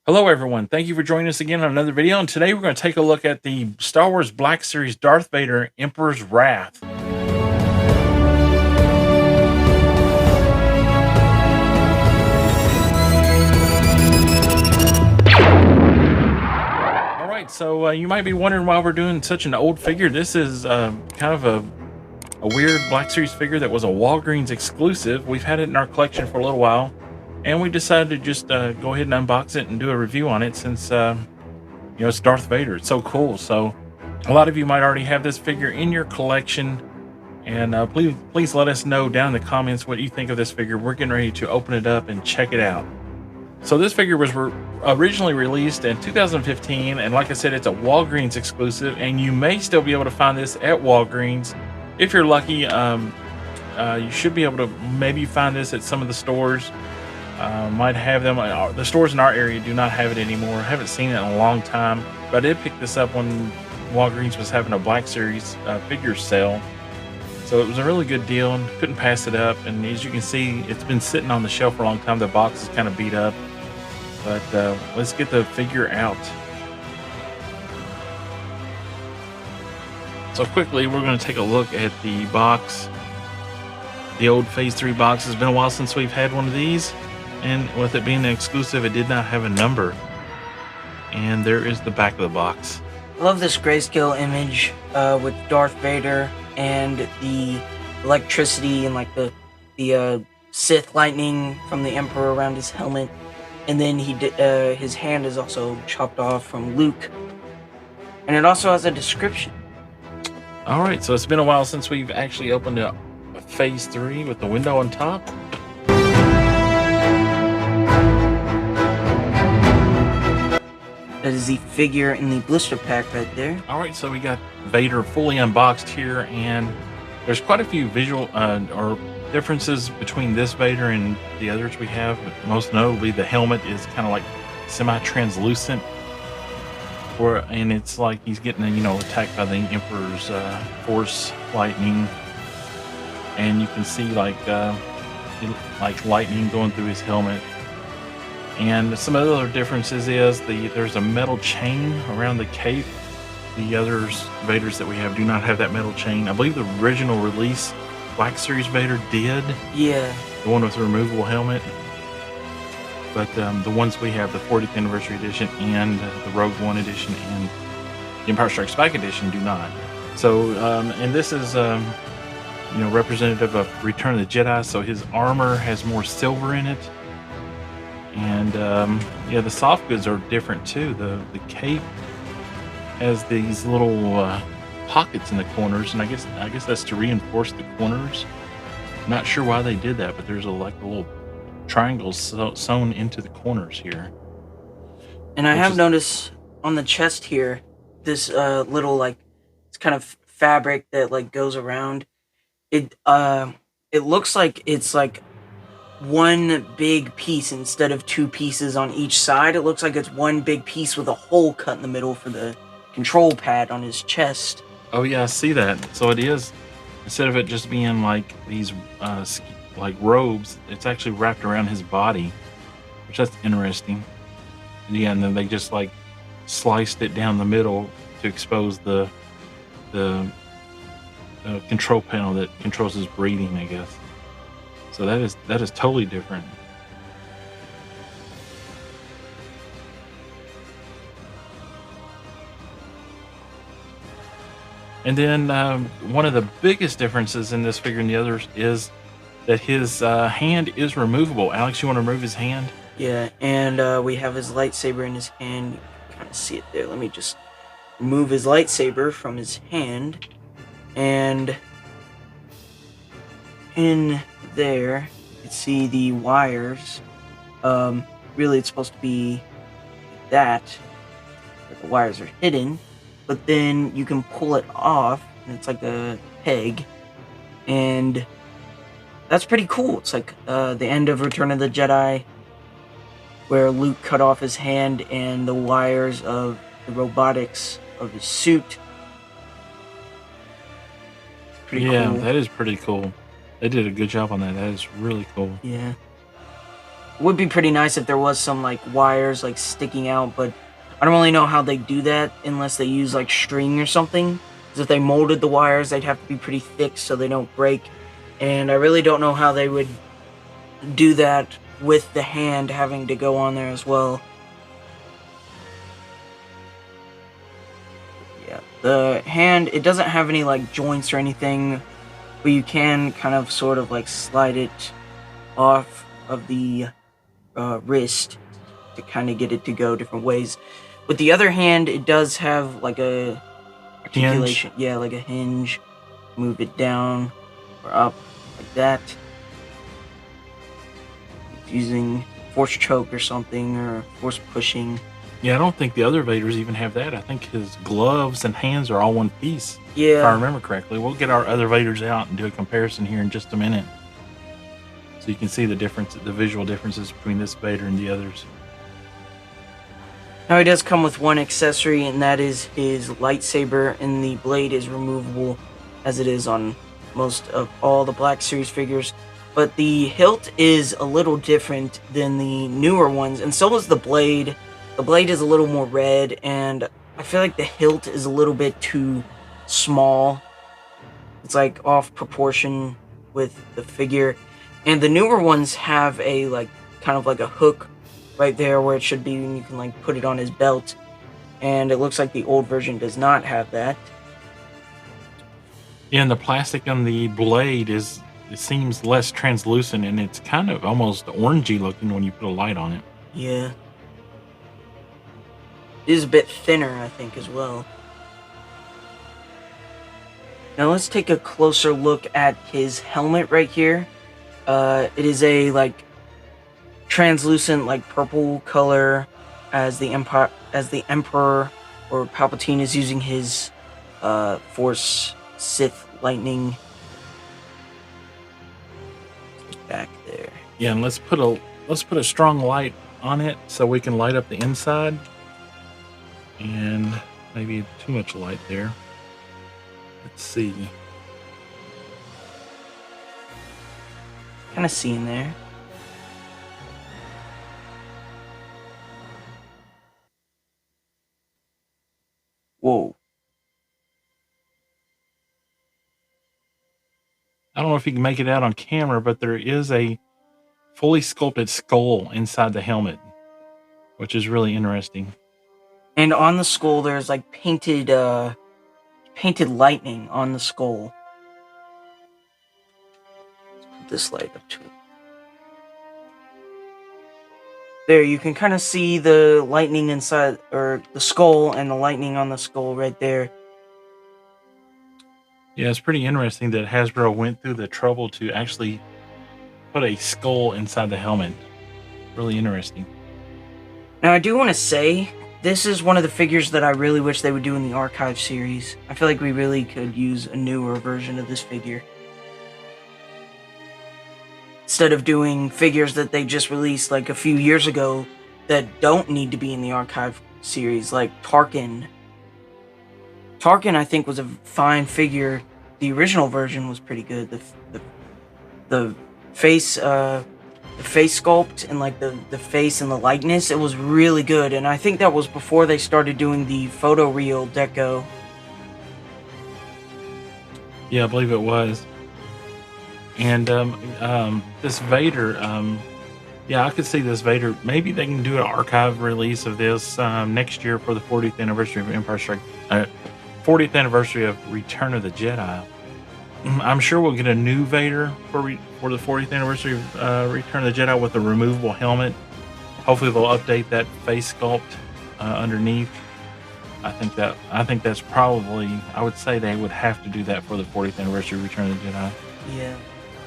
Hello, everyone. Thank you for joining us again on another video. And today we're going to take a look at the Star Wars Black Series Darth Vader Emperor's Wrath. All right, so you might be wondering why we're doing such an old figure. This is kind of a weird Black Series figure that was a Walgreens exclusive. We've had it in our collection for a little while, and we decided to just go ahead and unbox it and do a review on it since it's Darth Vader. It's so cool. So a lot of you might already have this figure in your collection, and please let us know down in the comments what you think of this figure. We're getting ready to open it up and check it out. So this figure was originally released in 2015, and like I said, it's a Walgreens exclusive, and you may still be able to find this at Walgreens if you're lucky. You should be able to maybe find this at some of the stores. Might have them. The stores in our area do not have it anymore. I haven't seen it in a long time, but I did pick this up when Walgreens was having a Black Series figure sale. So it was a really good deal and couldn't pass it up. And as you can see, it's been sitting on the shelf for a long time. The box is kind of beat up, but let's get the figure out. So quickly, we're going to take a look at the box. The old Phase 3 box. It's been a while since we've had one of these. And with it being an exclusive, it did not have a number. And there is the back of the box. I love this grayscale image with Darth Vader and the electricity and like the Sith lightning from the Emperor around his helmet. And then his hand is also chopped off from Luke. And it also has a description. All right, so it's been a while since we've actually opened a Phase 3 with the window on top. That is the figure in the blister pack right there. All right, so we got Vader fully unboxed here, and there's quite a few visual or differences between this Vader and the others we have. Most notably, the helmet is kind of like semi-translucent, and it's like he's getting attacked by the Emperor's Force lightning, and you can see like lightning going through his helmet. And some of the other differences is there's a metal chain around the cape. The others Vaders that we have do not have that metal chain. I believe the original release Black Series Vader did. Yeah. The one with the removable helmet. But the ones we have, the 40th Anniversary Edition and the Rogue One Edition and the Empire Strikes Back Edition, do not. So, and this is, representative of Return of the Jedi. So his armor has more silver in it. And the soft goods are different too. The cape has these little pockets in the corners, and I guess that's to reinforce the corners. Not sure why they did that, but there's a little triangle sewn into the corners here. And I have noticed on the chest here, this little it's kind of fabric that goes around. It looks like it's like one big piece instead of two pieces on each side. It looks like it's one big piece with a hole cut in the middle for the control pad on his chest. Oh yeah, I see that. So it is, instead of it just being like these like robes, it's actually wrapped around his body, which that's interesting. Yeah, and then they just like sliced it down the middle to expose the control panel that controls his breathing, I guess. So that is totally different. And then one of the biggest differences in this figure and the others is that his hand is removable. Alex, you want to remove his hand? Yeah, and we have his lightsaber in his hand. You can kind of see it there. Let me just remove his lightsaber from his hand. And in there, you can see the wires. Really, it's supposed to be like that, but the wires are hidden. But then you can pull it off, and it's like a peg, and that's pretty cool. It's like the end of Return of the Jedi, where Luke cut off his hand, and the wires of the robotics of his suit. Pretty cool. That is pretty cool. They did a good job on that. That is really cool. Yeah. It would be pretty nice if there was some like wires like sticking out, but I don't really know how they do that unless they use like string or something. Because if they molded the wires, they'd have to be pretty thick so they don't break. And I really don't know how they would do that with the hand having to go on there as well. Yeah, the hand, it doesn't have any like joints or anything, but you can kind of sort of like slide it off of the wrist to kind of get it to go different ways. With the other hand, it does have like a articulation. Hinge. Yeah, like a hinge. Move it down or up like that. It's using force choke or something, or force pushing. Yeah, I don't think the other Vaders even have that. I think his gloves and hands are all one piece. Yeah. If I remember correctly. We'll get our other Vaders out and do a comparison here in just a minute. So you can see the difference, the visual differences between this Vader and the others. Now he does come with one accessory, and that is his lightsaber, and the blade is removable as it is on most of all the Black Series figures. But the hilt is a little different than the newer ones, and so is the blade. The blade is a little more red, and I feel like the hilt is a little bit too small. It's like off proportion with the figure. And the newer ones have a like kind of like a hook right there where it should be, and you can like put it on his belt. And it looks like the old version does not have that. Yeah, and the plastic on the blade it seems less translucent, and it's kind of almost orangey looking when you put a light on it. Yeah. It is a bit thinner, I think, as well. Now let's take a closer look at his helmet right here. It is a like translucent like purple color as the Emperor or Palpatine is using his Force Sith lightning back there. Yeah, and let's put a strong light on it so we can light up the inside. And maybe too much light there. Let's see. Kind of seeing there. Whoa. I don't know if you can make it out on camera, but there is a fully sculpted skull inside the helmet, which is really interesting. And on the skull, there's like painted lightning on the skull. Let's put this light up to it. There, you can kind of see the lightning inside, or the skull and the lightning on the skull right there. Yeah, it's pretty interesting that Hasbro went through the trouble to actually put a skull inside the helmet. Really interesting. Now, I do want to say, this is one of the figures that I really wish they would do in the Archive series. I feel like we really could use a newer version of this figure. Instead of doing figures that they just released like a few years ago that don't need to be in the Archive series, like Tarkin. Tarkin, I think, was a fine figure. The original version was pretty good. The face sculpt and like the face and the likeness, it was really good. And I think that was before they started doing the photoreal deco. Yeah, I believe it was. And this Vader, yeah, I could see this Vader. Maybe they can do an archive release of this next year for the 40th anniversary of Empire Strike, 40th anniversary of Return of the Jedi. I'm sure we'll get a new Vader for the 40th anniversary of Return of the Jedi with a removable helmet. Hopefully they'll update that face sculpt underneath. I think that's probably, I would say they would have to do that for the 40th anniversary of Return of the Jedi. Yeah.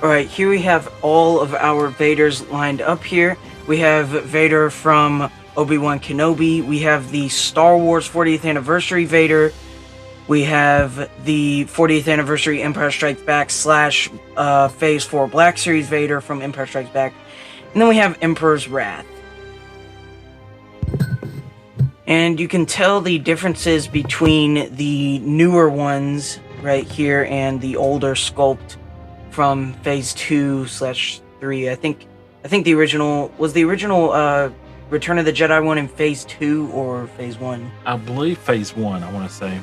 Alright, here we have all of our Vaders lined up here. We have Vader from Obi-Wan Kenobi. We have the Star Wars 40th anniversary Vader. We have the 40th anniversary Empire Strikes Back / Phase 4 Black Series Vader from Empire Strikes Back. And then we have Emperor's Wrath. And you can tell the differences between the newer ones right here and the older sculpt from Phase 2/3. I think I think the original Return of the Jedi one in Phase 2 or Phase 1. I believe Phase 1, I want to say.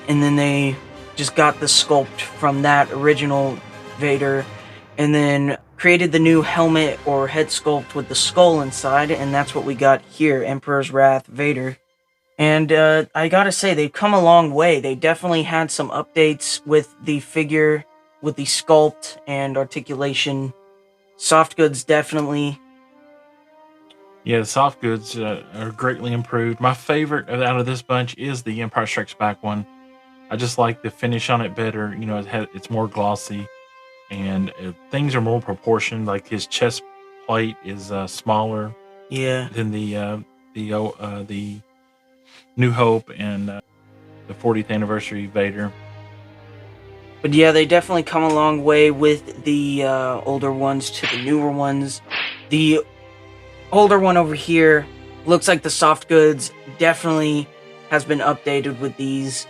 And then they just got the sculpt from that original Vader and then created the new helmet or head sculpt with the skull inside, and that's what we got here, Emperor's Wrath Vader. And I gotta say, they've come a long way. They definitely had some updates with the figure, with the sculpt and articulation. Soft goods definitely. Yeah, the soft goods are greatly improved. My favorite out of this bunch is the Empire Strikes Back one. I just like the finish on it better. You know, it's more glossy, and things are more proportioned. Like his chest plate is smaller Yeah. than the New Hope and the 40th anniversary Vader. But yeah, they definitely come a long way with the older ones to the newer ones. The older one over here looks like the soft goods definitely has been updated with these.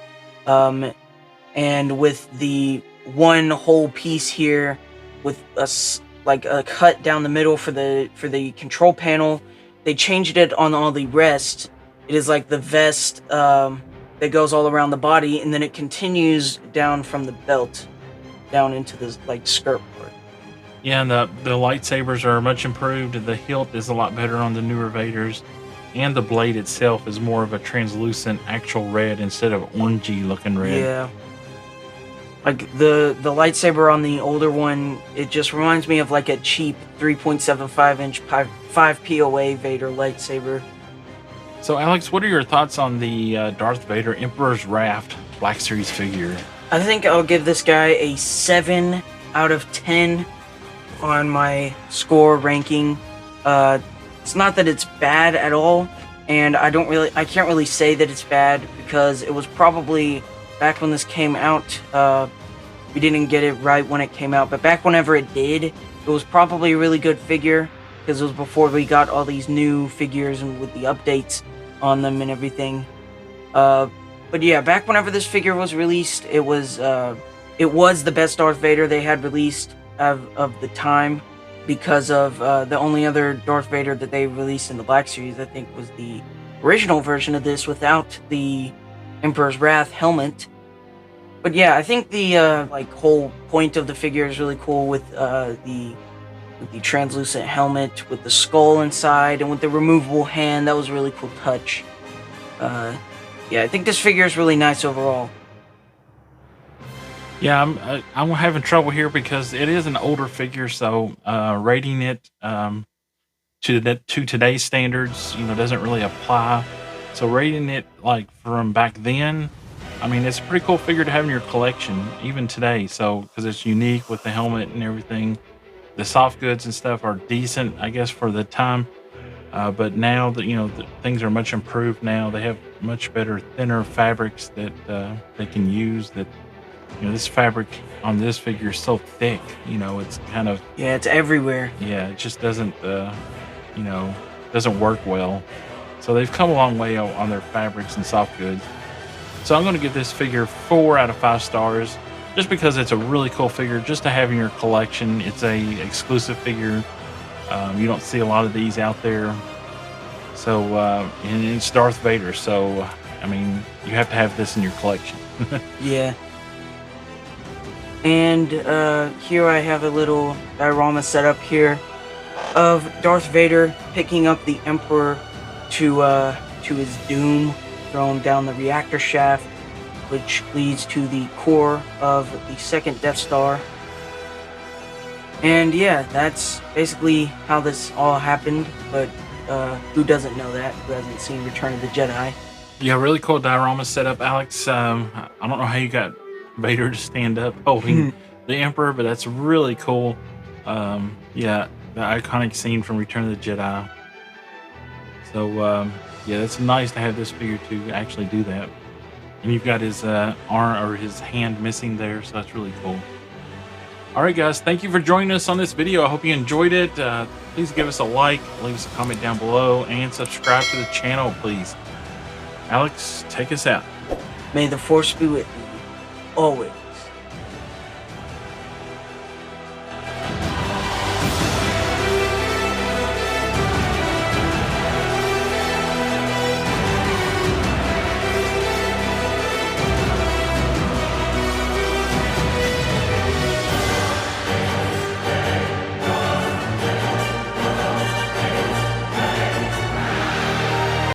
And with the one whole piece here with like a cut down the middle for the control panel, they changed it on all the rest. It is like the vest that goes all around the body, and then it continues down from the belt down into the like skirt part. Yeah, and the lightsabers are much improved. The hilt is a lot better on the newer Vaders, and the blade itself is more of a translucent actual red instead of orangey looking red. Yeah. Like the lightsaber on the older one, it just reminds me of like a cheap 3.75 inch 5 POA Vader lightsaber. So Alex, what are your thoughts on the Darth Vader Emperor's Wrath Black Series figure? I think I'll give this guy a 7 out of 10 on my score ranking. It's not that it's bad at all, and I can't really say that it's bad because it was probably back when this came out. We didn't get it right when it came out, but back whenever it did, it was probably a really good figure because it was before we got all these new figures and with the updates on them and everything. But yeah, back whenever this figure was released, it was the best Darth Vader they had released of the time, because of the only other Darth Vader that they released in the Black Series, I think, was the original version of this without the Emperor's Wrath helmet. But yeah, I think the whole point of the figure is really cool with the translucent helmet with the skull inside and with the removable hand. That was a really cool touch. Yeah, I think this figure is really nice overall. Yeah, I'm having trouble here because it is an older figure, so rating it to today's standards, doesn't really apply. So rating it like from back then, I mean, it's a pretty cool figure to have in your collection even today. So because it's unique with the helmet and everything, the soft goods and stuff are decent, I guess, for the time. But now that the things are much improved now, they have much better, thinner fabrics that they can use. That this fabric on this figure is so thick. It's kind of it's everywhere. Yeah, it just doesn't doesn't work well. So they've come a long way on their fabrics and soft goods. So I'm going to give this figure 4 out of 5 stars, just because it's a really cool figure just to have in your collection. It's a exclusive figure. You don't see a lot of these out there. So and it's Darth Vader. So I mean, you have to have this in your collection. Yeah. And here I have a little diorama set up here of Darth Vader picking up the Emperor to his doom, thrown down the reactor shaft, which leads to the core of the second Death Star. And yeah, that's basically how this all happened, but who doesn't know that? Who hasn't seen Return of the Jedi? Yeah, really cool diorama setup, Alex. I don't know how you got Vader to stand up holding the Emperor, but that's really cool. Yeah, the iconic scene from Return of the Jedi. So yeah, it's nice to have this figure to actually do that. And you've got his arm or his hand missing there, so that's really cool. All right, guys, thank you for joining us on this video. I hope you enjoyed it. Please give us a like, leave us a comment down below, and subscribe to the channel, please. Alex, take us out. May the Force be with you, always.